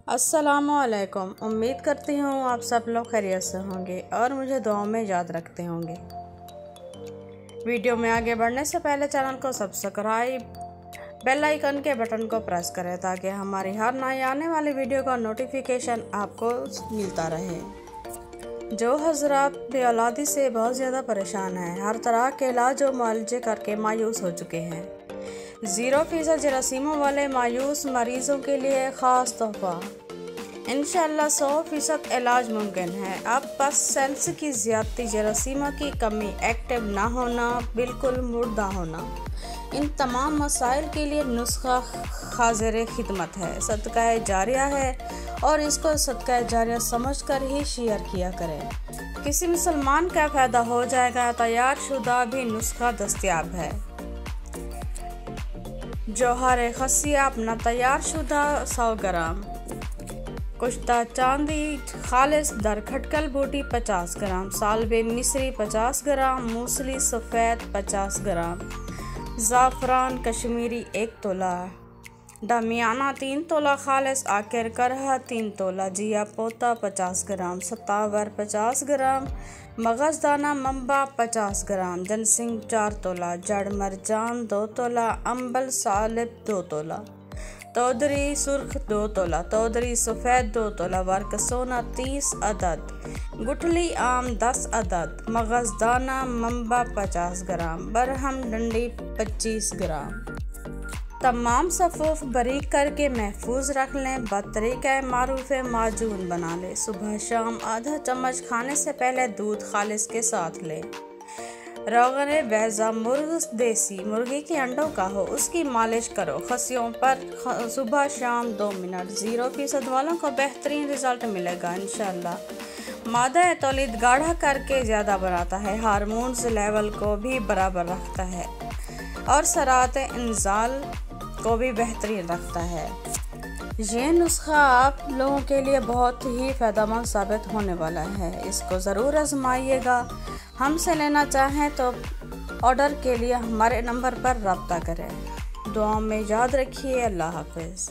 अस्सलामुअलैकुम। उम्मीद करती हूँ आप सब लोग खैरियत से होंगे और मुझे दुआओं में याद रखते होंगे। वीडियो में आगे बढ़ने से पहले चैनल को सब्सक्राइब, बेल आइकन के बटन को प्रेस करें ताकि हमारी हर नई आने वाली वीडियो का नोटिफिकेशन आपको मिलता रहे। जो हजरात बेऔलादी से बहुत ज़्यादा परेशान हैं, हर तरह के इलाज और मुआलजे करके मायूस हो चुके हैं, 0% जरासीमों वाले मायूस मरीजों के लिए ख़ास तोहफा। इंशाअल्लाह 100% इलाज मुमकिन है। अब बस सेल्स की ज़्यादती, जरासीमा की कमी, एक्टिव ना होना, बिल्कुल मुर्दा होना, इन तमाम मसाइल के लिए नुस्खा हाज़िर खिदमत है, सदका जारिया है और इसको सदका जारिया समझकर ही शेयर किया करें। किसी मुसलमान का फ़ायदा हो जाएगा। तैयार शुदा भी नुस्खा दस्तयाब है। जौहर खसिया अपना तैयार शुदा 100 ग्राम, कुश्ता चांदी खालिस दर खटकल बूटी 50 ग्राम, सालबे मिस्री 50 ग्राम, मूसली सफ़ेद 50 ग्राम, ज़ाफ़रान कश्मीरी 1 तोला, डामियाना 3 तोला, खालिस आकर करहा 3 तोला, जिया पोता 50 ग्राम, सतावर 50 ग्राम, मगज़दाना मंबा 50 ग्राम, जनसिंग 4 तोला, जड़ मरजान 2 तोला, अम्बल सालिब 2 तोला, तोदरी सुर्ख 2 तोला, तोदरी सफ़ेद 2 तोला, वर्क सोना 30 अदद, गुठली आम 10 अदद, मगज़दाना मंबा 50 ग्राम, बरहम डंडी 25 ग्राम। तमाम सफ़ूफ बारीक करके महफूज रख लें। बतरीक़ा मारूफ माजून बना लें। सुबह शाम आधा चम्मच खाने से पहले दूध खालिस के साथ लें। रोगन बैज़ा मुर्ग देसी मुर्गी के अंडों का हो, उसकी मालिश करो खसियों पर सुबह शाम 2 मिनट। 0% वालों को बेहतरीन रिज़ल्ट मिलेगा इंशाअल्लाह। मादा तौलीद गाढ़ा करके ज़्यादा बनाता है, हार्मोन्स लेवल को भी बराबर रखता है और सरात इंजाल को भी बेहतरीन रखता है। ये नुस्खा आप लोगों के लिए बहुत ही फ़ायदेमंद साबित होने वाला है। इसको ज़रूर आजमाइएगा। हमसे लेना चाहें तो ऑर्डर के लिए हमारे नंबर पर रब्ता करें। दुआ में याद रखिए। अल्लाह हाफ़िज़।